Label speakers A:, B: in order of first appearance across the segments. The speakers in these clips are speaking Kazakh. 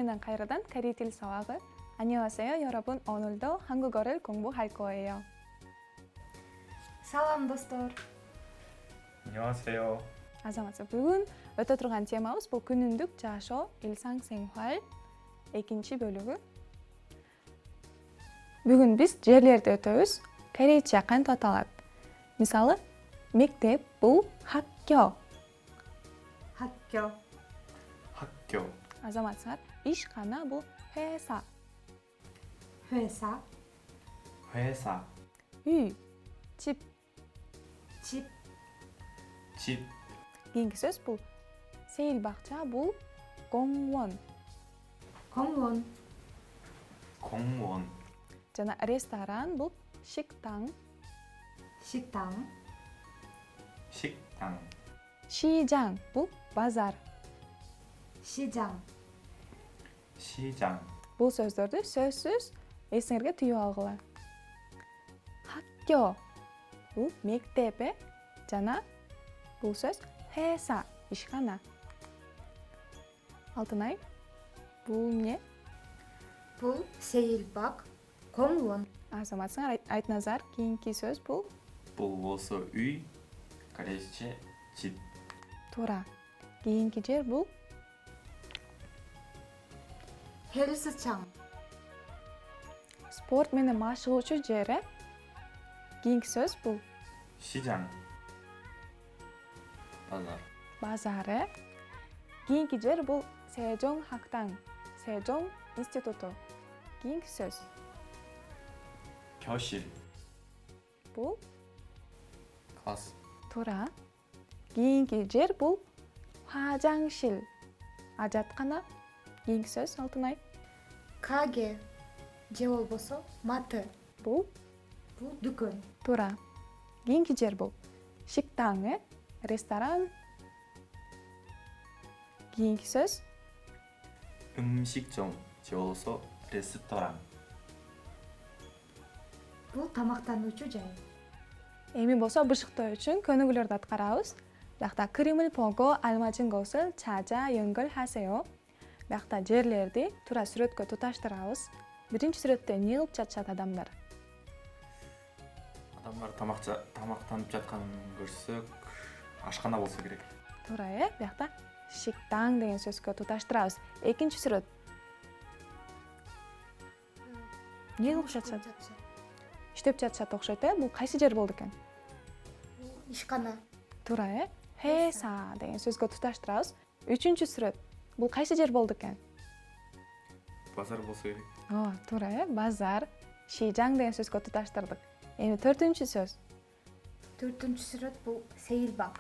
A: менен кайрадан корей тил сабагы. 안녕하세요, 여러분. 오늘도 한국어를 공부할 거예요.
B: Салам, достор.
C: 안녕하세요.
A: азаматса, бүгүн өтө турган темабыз бул күнүмдүк жашоо, илсаң сеңхуал экинчи бөлүгү. Бүгүн биз жерлерди өтөбүз. Корейче кантип аталат? Мисалы, мектеп бул 학교.
B: 학교.
C: 학교,
A: азаматсыңар, ишкана бул 회사.
B: 회사.
C: 회사,
A: үй, 집.
B: 집.
C: 집,
A: кийинки сөз бул сейил бакча, бул 공원.
B: 공원.
C: 공무원,
A: жана ресторан бул 식당.
B: 식당.
C: 식당,
A: 시장 бул базар.
B: 시장.
C: 시장,
A: Бул сөздөрдү сөзсүз эсиңерге түйүп алгыла. 학교 бул мектеп, жана бул сөз 회사, ишкана. Алтынай, бул эмне?
B: бұл сейілбақ. 공원.
A: азаматсыңар, айтназар, кийинки сөз бул
C: бұл осы үй, корейше 집,
A: туура. Кийинки жер бул
B: 헬스장.
A: спорт менен машыгуучу жер. Кийинки сөз бул
C: 시장, базар,
A: базар. Кийинки жер бул 세종 학당, 세종 институту. Кийинки сөз
C: 교실,
A: бул
C: класс,
A: туура. Кийинки жер бул 화장실, ажаткана. Кийинки сөз Алтынай
B: 가게. же болбосо 마트.
A: бул
B: бұл дүкөн.
A: туура. Кийинки жер бул 식당, ресторан. Кийинки сөз
C: 음식점, 지어서 레스토랑,
B: бұл тамақтануучу жай.
A: эми болсо бышыктоо үчүн көнүгүүлөрдү аткарабыз. Биякта 그림을 보고 알맞은 곳을 찾아 연결하세요. Биякта жерлерди туура сүрөткө туташтырабыз. Биринчи сүрөттө эмне кылып жатышат адамдар?
C: адамдар тамақтанып жатқанын көрсөк, ашхана болса керек.
A: туура. Биякта 식당 деген сөзгө туташтырабыз. Экинчи сүрөт эмне кылып жатышат? Иштеп жатышат окшойт. Бул кайсы жер болду экен?
B: ишкана.
A: туура. 회사 деген сөзгө туташтырабыз. Үчүнчү сүрөт бул кайсы жер болду экен?
C: базар болса керек.
A: туура. Базар, 시장 деген сөзгө туташтырдык. Эми төртүнчү сөз.
B: төртүнчү сүрөт бұл сейілбақ.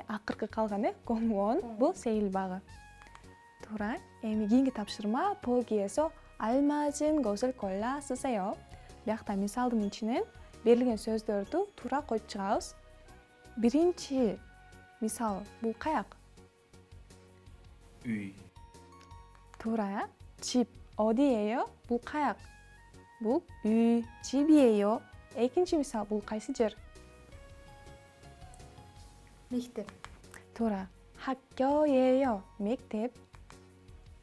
A: Акыркы калган, 공원 бул сейил багы. туура. Эми кийинки тапшырма погиэсо 알맞은 곳을 골라 쓰세요. Биякта мисалдын ичинен берилген сөздөрдү туура коюп чыгабыз. Биринчи мисал бул каяк?
C: үй,
A: туура. 집 어디예요? бул каяк? бул үй, 집이에요. Экинчи мисал бул кайсы жер?
B: мектеп.
A: туура. 학교예요. мектеп.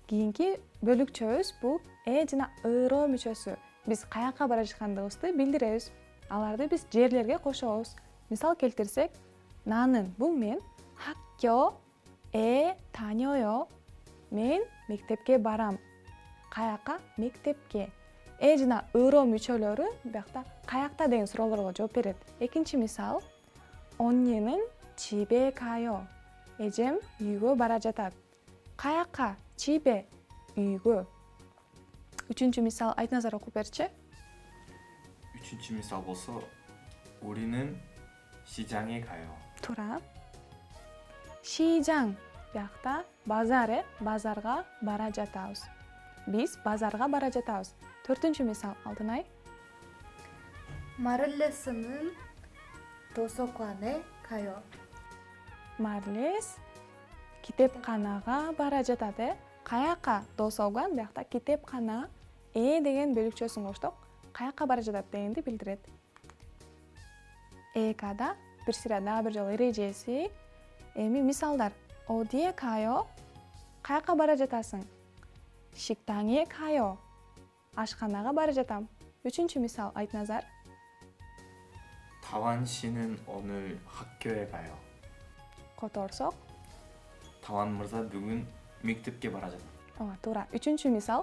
A: Кийинки бөлүкчөбүз бул жана ыроо мүчөсү. Биз каяка бара жаткандыгыбызды билдиребиз. Аларды биз жерлерге кошобуз. Мисал келтирсек, 나는 бул мен, 학교에 다녀요. мен мектепке барам. каяка? мектепке. жана ыроо мүчөлөрү биякта каякта деген суроолорго жооп берет. Экинчи мисал, 언니는 집에 가요. эжем үйгө бара жатат. каяка? 집에, үйгө. Үчүнчү мисал айтназар окуп берчи.
C: üçüncü misal болса, 우리는 시장에 가요.
A: туура. 시장 биякта базар, базарга бара жатабыз. Биз базарга бара жатабыз. Төртүнчү мисал Алтынай.
B: 마를레스는 도서관에 가요.
A: Марлес китепканага бара жатат. каяка? досоган биякта китепкана. деген бөлүкчөсүн коштук. Каяка бара жатат дегенди билдирет. Экада бир сыйра дагы бир жолу эрежеси. Эми мисалдар. 어디에 가요? каяка бара жатасың? 식당에 가요. ашхана가 бара жатам. Üçüncü misal Айтназар.
C: 다완 씨는 오늘 학교에 가요.
A: Которсок.
C: 다완 мырза бүгін мектепке бара жатат.
A: Тура. Üçüncü misal.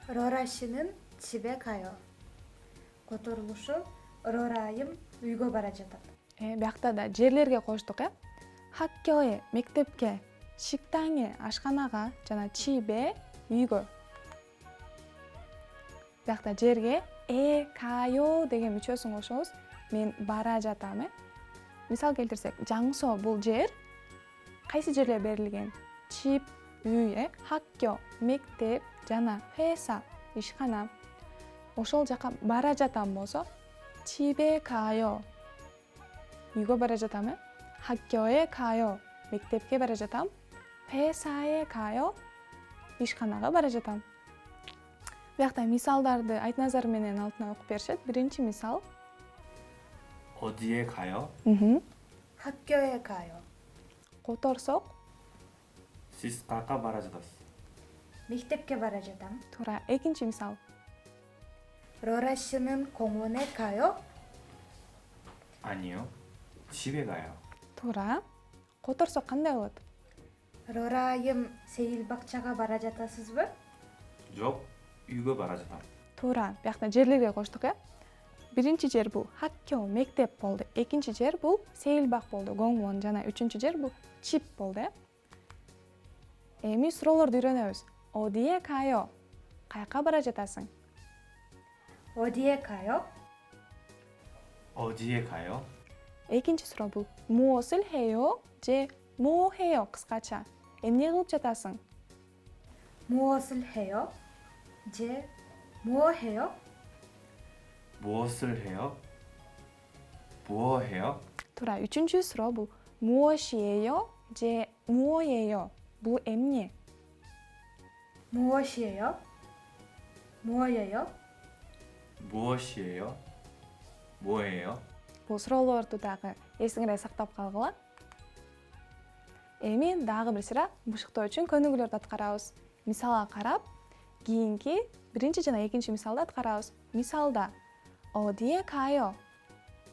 B: 로라 씨는 집에 가요. Которулушу Рора айым үйгө бара жатат.
A: Биякта да жерлерге коштук, 학교에, мектепке, 식당에, ашханага жана чибе, үйгө. Биякта жерге 가요 деген мүчөсүн кошобуз. Мен бара жатам. Мисал келтирсек, жаңсо бул жер кайсы жерлер берилген? Чип, үй, 학교, мектеп жана 회사, ишкана. Ошол жака бара жатам болсо, 집에 가요. үйгө бара жатам. 학교에 가요. мектепке бара жатам. 회사에 가요. ишканага бара жатам. Биякта мисалдарды Айтназар менен алтына окуп беришет. Биринчи мисал.
C: 어디에 가요?
B: 학교에 가요.
A: Которсок.
C: Siz кака бара жатасыз?
B: мектепке бара жатам.
A: Туура. Экинчи мисал.
B: 로라 씨는 공원에 가요.
C: 아니요. 집에 가요.
A: туура. Которсок кандай болот?
B: 로라 айым сейил бакчага бара жатасызбы?
C: жоқ, үйгө бара жатам.
A: туура. Биякта жерлерге коштук, Биринчи жер бул 학교, мектеп болду. Экинчи жер бул сейилбак болду, 공вон жана үчүнчү жер бул чип болду. Эми суроолорду үйрөнөбүз. 어디에 가요? Каяка бара жатасың?
B: 어디에 가요?
C: 어디에 가요?
A: экинчи суроо бул 무엇을 해요? же 뭐 해요? кыскача. эмне кылып жатасың?
B: 무엇을 해요? 제 뭐 해요?
C: 무엇을 해요? 뭐 해요?
A: туура. үчүнчү суроо бул 무엇이에요? же 뭐예요? бул эмне?
B: 무엇이에요? 뭐예요?
C: 무엇이에요? 뭐예요?
A: бул суроолорду дагы эсиңерде сактап калгыла. Эми дагы бир сыра бушуктоо үчүн көнүгүүлөрдү аткарабыз. Мисалга карап, кийинки биринчи жана экинчи мисалды аткарабыз. Мисалда 어디에 가요?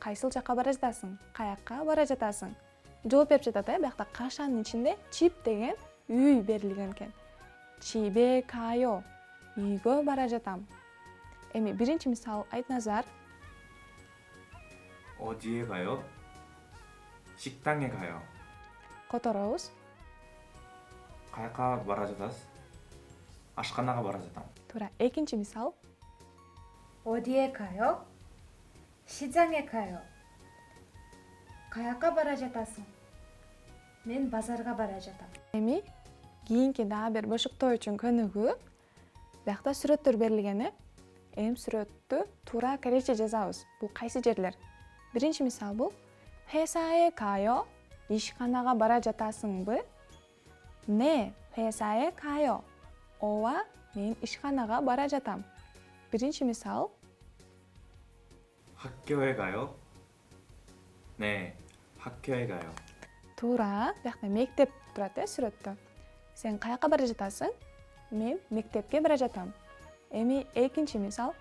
A: Кайсыл жакка бара жатасың? Каякка бара жатасың? Жооп берип жатат, биякта кашанын ичинде чип деген үй берилген экен. 집에 가요. үйгө бара жатам. Эми биринчи мисал Айтназар.
C: 어디에 가요? 식당에 가요.
A: которобуз.
C: каяка бара жатасыз? ашканага бара жатам.
A: туура. экинчи мисал.
B: 어디에 가요? 시장에 가요. каяка бара жатасың? мен базарга бара жатам.
A: Эми кийинки дагы бир бошуктоо үчүн көнүгүү. Биякта сүрөттөр берилген. Эми сүрөттү туура корейче жазабыз. Бул кайсы жерлер? Биринчи мисал бул 회사에 가요. ишканага бара жатасыңбы? Не, 회사에 가요. ооба, мен ишканага бара жатам. Биринчи мисал.
C: 학교에 가요? 네, 학교에 가요.
A: туура. Биякта мектеп турат сүрөттө. Сен каяка бара жатасың? Мен мектепке бара жатам. Эми экинчи мисал.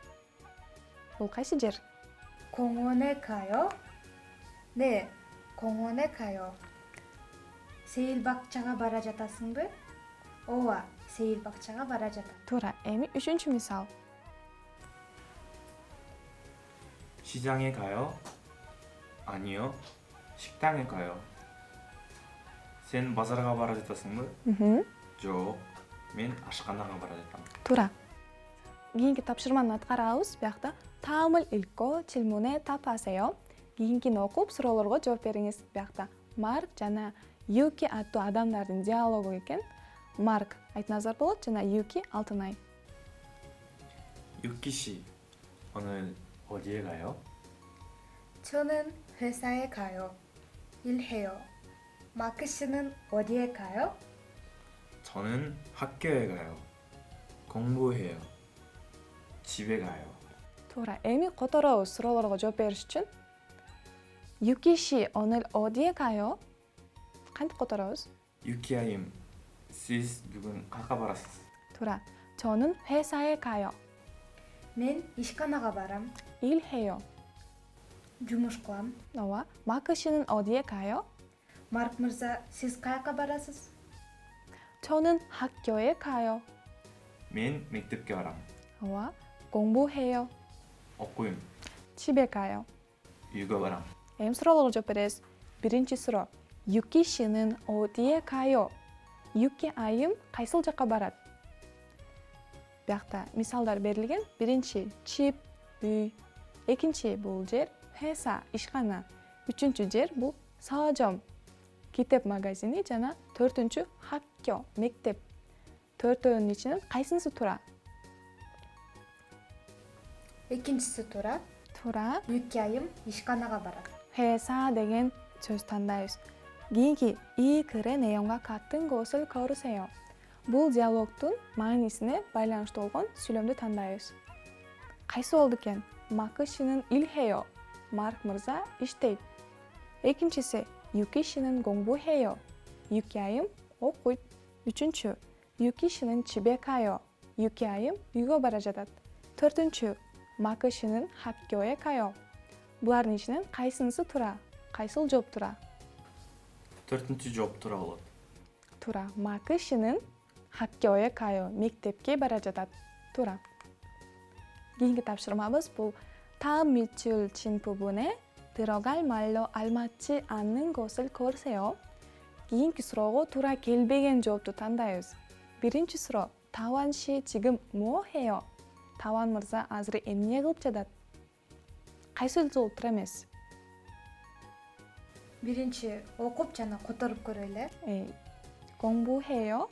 A: Бул кайсы жер?
B: 공원에 가요? 네, 공원에 가요. сейил бакчага бара жатасыңбы? ооба, сейил бакчага бара жатам.
A: туура. Эми үчүнчү мисал.
C: 시장에 가요? 아니요. 식당에 가요. сен базарга бара жатасыңбы? жоқ, мен ашканага бара жатам.
A: туура. кийинки тапшырманы аткарабыз. Биякта таамыл илко 질문에 답하세요. кийинкини окуп суроолорго жооп бериңиз. Биякта Марк жана Юки аттуу адамдардын диалогу экен. Марк Айтназар болот жана Юки Алтынай.
C: 유키 씨, 오늘 어디에 가요?
B: 저는 회사에 가요. 일해요. 마크 씨는 어디에 가요?
C: 저는 학교에 가요. 공부해요. 집에 가요.
A: туура. Эми которобуз суроолорго жооп бериш үчүн. Юки 씨 오늘 어디에 가요? кантип которобуз?
C: 유키 아임, siz бүгүн кака барасыз?
A: тура. 저는 회사에 가요.
B: Мен ишканага барам.
A: 일해요.
B: Жумуш кылам.
A: ооба. 마크 씨는 어디에 가요?
B: Марк мырза, сиз каяка барасыз?
A: 저는 학교에 가요.
C: Мен мектепке барам.
A: ооба. 공부해요.
C: Окуйм.
A: 집에 가요.
C: Үйгө барам.
A: Эми суроолорго жооп беребиз. Биринчи суроо. Юки 씨는 어디에 가요? Юки айым кайсыл жакка барат? Биякта мисалдар берилген. Биринчи чип, үй. Экинчи бул жер 회사, ишкана. Үчүнчү жер бул саажом, китеп магазини жана төртүнчү 학교, мектеп. Төртөөнүн ичинен кайсынысы туура?
B: Экинчиси туура.
A: Туура.
B: Юки айым ишканага барат.
A: 회사 деген сөз тандайбыз. Кийинки 이 글의 내용과 같은 것을 고르세요. Бул диалогтун маанисине байланыштуу болгон сүйлөмдү тандайбыз. Кайсы болду экен? Мак 씨는 일해요. Марк мырза иштейт. Экинчиси Юки 씨는 공부해요. Юки айым окуйт. Үчүнчү Юки 씨는 집에 가요. Юки айым үйгө бара жатат. Төртүнчү Мак 씨는 학교에 가요. Булардын ичинен кайсынысы туура? Кайсыл жооп туура?
C: Төртүнчү жооп туура болот.
A: Туура. Мак 씨는 학교에 가요. Мектепке бара жатат. Туура. Кийинки тапшырмабыз бул 다음 밑줄 친 부분에 들어갈 말로 알맞지 않는 것을 고르세요. кийинки суроого туура келбеген жоопту тандайбыз. Биринчи суроо. Таван 씨 지금 뭐 해요? Таван мырза азыр эмне кылып жатат? Кайсы жооп туура эмес?
B: Биринчи окуп жана которуп көрөйлү.
A: 공부해요.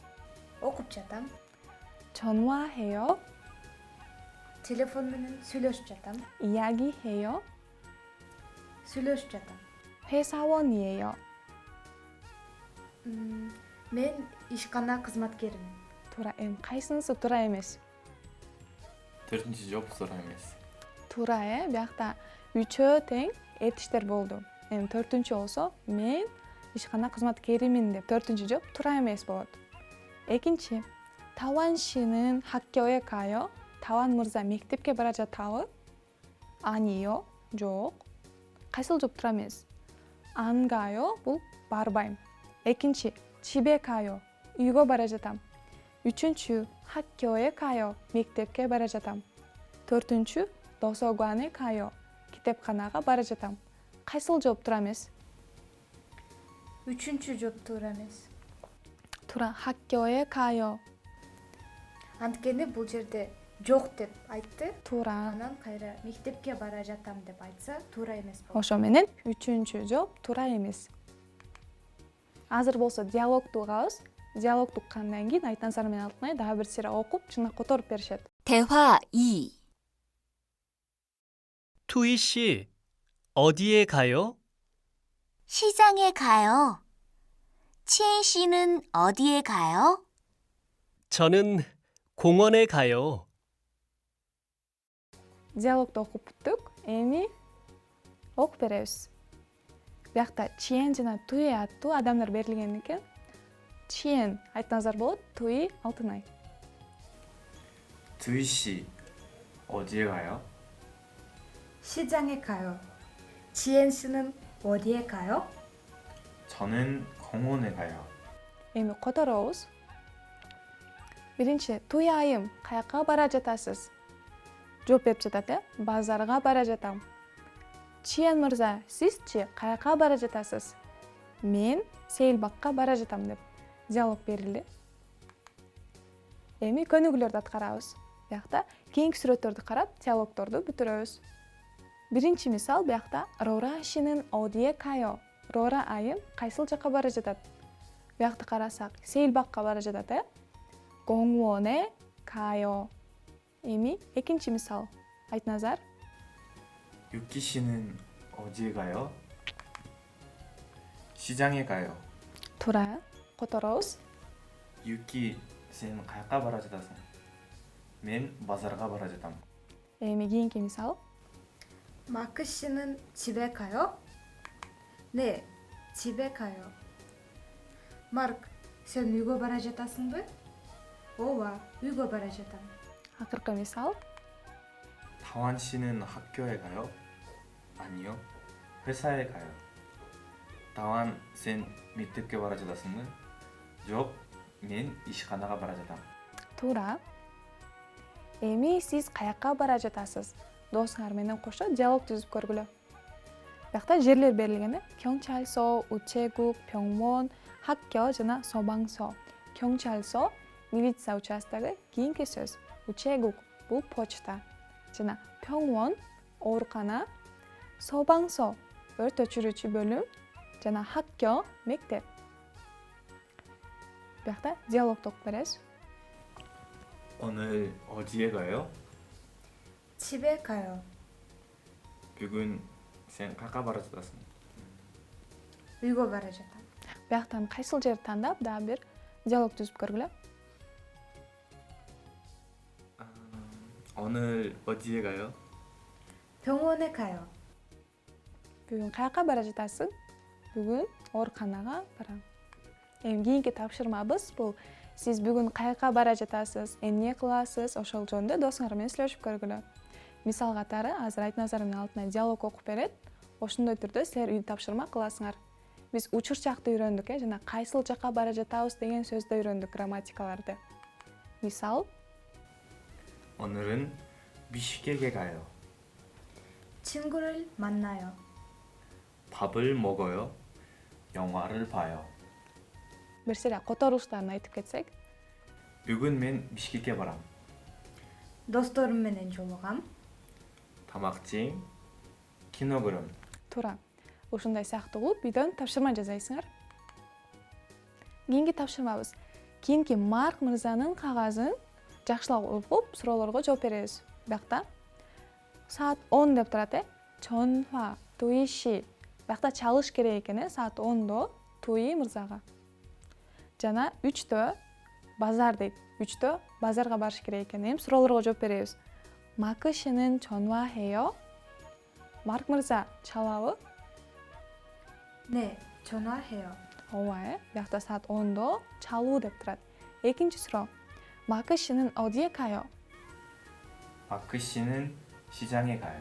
B: Окуп жатам.
A: 전화해요.
B: Телефон менен сүйлөшүп жатам.
A: 이야기해요.
B: сүйлөшүп жатам.
A: 회사원이에요.
B: Мен ишкана кызматкерімін.
A: туура. Кайсынысы туура эмес?
C: Төртүнчү жооп туура эмес.
A: туура. Биякта үчөө тең этиштер болду. Төртүнчү болсо мен ишкана кызматкеримин деп төртүнчү жооп туура эмес болот. Экинчи. Таван 씨는 학교에 가요. Таван мырза мектепке бара жатабы? 아니요. жок. Кайсыл жооп туура эмес? 안 가요. бул барбайм. Экинчи. 집에 가요. үйгө бара жатам. Үчүнчү. 학교에 가요. мектепке бара жатам. Төртүнчү. 도서관에 가요. китепканага бара жатам. Кайсыл жооп туура эмес?
B: Үчүнчү жооп туура эмес.
A: туура. 학교에 가요.
B: Анткени бул жерде жок деп айтты.
A: туура.
B: Анан кайра мектепке бара жатам деп айтса туура эмес болот.
A: Ошо менен үчүнчү жооп туура эмес. Азыр болсо диалогду угабыз. Диалогду уккандан кийин Айтназар менен Алтынай дагы бир сыйра окуп, жана которуп беришет.
D: 대화 2.
E: 투이 씨, 어디에 가요?
D: 시장에 가요. 치엔 씨는 어디에 가요?
E: 저는 공원에 가요.
A: Диалогду окуп бүттүк. Эми окуп беребиз. Биякта Чиен жана Туи аттуу адамдар берилген экен. Чиен Айтназар болот, Туи Алтынай.
C: 두이 씨, 어디에 가요?
B: 시장에 가요. 지엔 씨는 어디에 가요?
C: 저는 공원에 가요.
A: Эми которобуз. Биринчи, Туи айым, каяка бара жатасыз? жооп берип жатат, базарга бара жатам. Чиен мырза, сизчи каяка бара жатасыз? Мен сейилбакка бара жатам деп диалог берилди. Эми көнүгүүлөрдү аткарабыз. Биякта кийинки сүрөттөрдү карап, диалогдорду бүтүрөбүз. Биринчи мисал биякта Рора 씨는 어디에 가요? Рора айым кайсыл жакка бара жатат? Биякта карасак, сейилбакка бара жатат, 공원에 가요. эми экинчи мисал. Айтназар.
C: 유키 씨는 어디에 가요? 시장에 가요.
A: туура. которобуз.
C: 유키, сен каяка бара жатасың? Мен базарга бара жатам.
A: эми кийинки мисал.
B: 마크 씨는 집에 가요? 네, 집에 가요. 마르크, сен үйгө бара жатасыңбы? ооба, үйгө бара жатам.
A: акыркы мисал.
C: 다완 씨는 학교에 가요? 아니요. 회사에 가요. 다완 сен мектепке бара жатасыңбы? Жок, мен ишканага бара жатам.
A: туура. Эми сиз каякка бара жатасыз? Досуңар менен кошо диалог түзүп көргүлө. Биякта жерлер берилген. 경찰서, 우체국, 병원, 학교 жана 소방서. 경찰서 милиция участогу, кийинки сөз. 우체국 бул почта. жана 병원 оорукана, 소방서 өрт өчүрүүчү бөлүм жана 학교 мектеп. биякта диалог окуп беребиз.
C: 오늘 어디에 가요?
B: 집에 가요.
C: бүгүн сен какка бара жатасың?
B: үйгө бара жатам.
A: Бияктан кайсыл жерди тандап, дагы бир диалог түзүп көргүлө.
C: 오늘 어디에 가요?
B: 병원에 가요.
A: Бүгүн каякка бара жатасың? Бүгүн ооруканага барам. Эми кийинки тапшырмабыз бул сиз бүгүн каякка бара жатасыз, эмне кыласыз, ошол жөнүндө досуңар менен сүйлөшүп көргүлө. Мисал катары азыр Айтназардын алдына диалог окуп берет. Ошондой түрдө силер үй тапшырма кыласыңар. Биз учурчакты үйрөндүк, жана кайсыл жакка бара жатабыз деген сөздү үйрөндүк, грамматикаларды. Мисал,
C: 오늘은 비시케게 가요.
B: 친구를 만나요.
C: 밥을 먹어요. 영화를 봐요.
A: бир сире которулуштарын айтып кетсек.
C: бүгүн мен бишкекке барам.
B: досторум менен жолугам.
C: тамак жейм. кино көрөм.
A: туура. Ушундай сыяктуу кылып үйдөн тапшырма жасайсыңар. Кийинки тапшырмабыз. Кийинки Марк мырзанын кагазын жакшылап окуп, суроолорго жооп беребиз. Биякта саат 10 деп турат, Чонфа, Туиши. Биякта чалыш керек экен, саат 10до Туи мырзага. Жана 3тө базар дейт. 3тө базарга барыш керек экен. Эми суроолорго жооп беребиз. Макышынын чонвахе요? Марк мырза чалабы?
B: 네, 전화해요.
A: ооба, биякта саат 10до чалуу деп турат. Экинчи суроо. 마크 씨는 어디에 가요?
C: 마크 씨는 시장에 가요.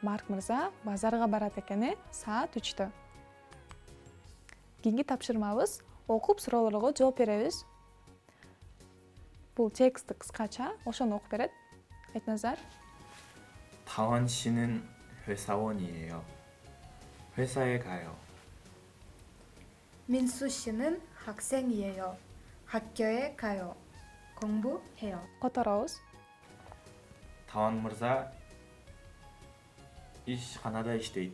A: Марк мырза базарга барат экен, саат 3тө. Кийинки тапшырмабыз окуп суроолорго жооп беребиз. Бул текстти кыскача, ошону окуп берет. Айтназар.
C: 다원 씨는 회사원이에요. 회사에 가요.
B: 민수 씨는 학생이에요. 학교에 가요. 공부해요.
A: Которобуз.
C: 다원 мырза ишканада иштейт.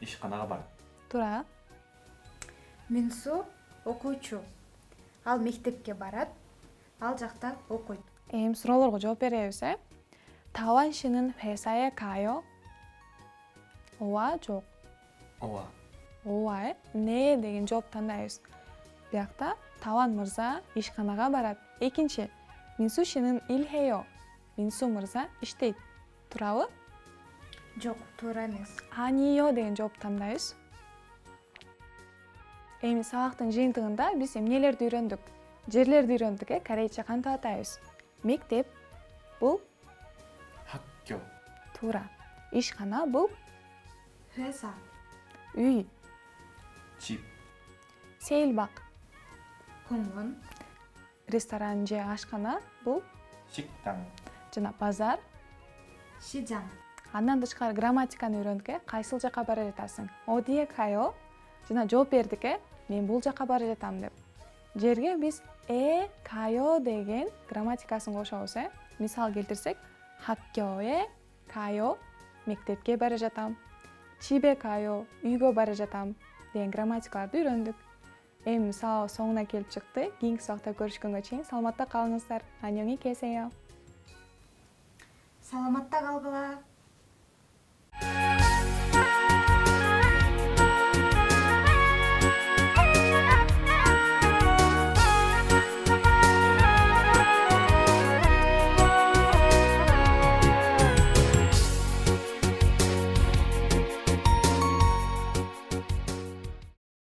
C: ишканага барат.
A: туура.
B: 민수 окуучу. Ал мектепке барат. Ал жакта окуйт.
A: Эми суроолорго жооп беребиз, Таван 씨는 회사에 가요? ооба, жок.
C: ооба.
A: ооба, не деген жооп тандайбыз. Биякта Таван мырза ишканага барат. Экинчи, Минсу 씨는 일해요. Минсу мырза иштейт. Туурабы?
B: Жок, туура эмес.
A: 아니요 деген жооп тандайбыз. Эми сабактын жыйынтыгында биз эмнелерди үйрөндүк? Жерлерди үйрөндүк, корейче кантип атайбыз? Мектеп бул
C: 학교.
A: туура. Ишкана бул
B: 회사,
A: үй.
C: 집.
A: Сейилбак.
B: 공원,
A: Ресторан же ашкана бул
C: 식당.
A: жана базар.
B: 시장,
A: Андан тышкары грамматиканы үйрөндүк, кайсыл жака бара жатасың? 어디에 가요? жана жооп бердик, мен бул жака бара жатам деп. Жерге биз 가요 деген грамматикасын кошобуз, Мисал келтирсек, 학교에 가요, мектепке бара жатам. 집에 가요, үйгө бара жатам деген грамматикаларды үйрөндүк. Эми мисал соңуна келип чыкты. Кийинки сабакта көрүшкөнгө чейин саламатта калыңыздар. 안녕히 계세요.
B: саламатта калгыла.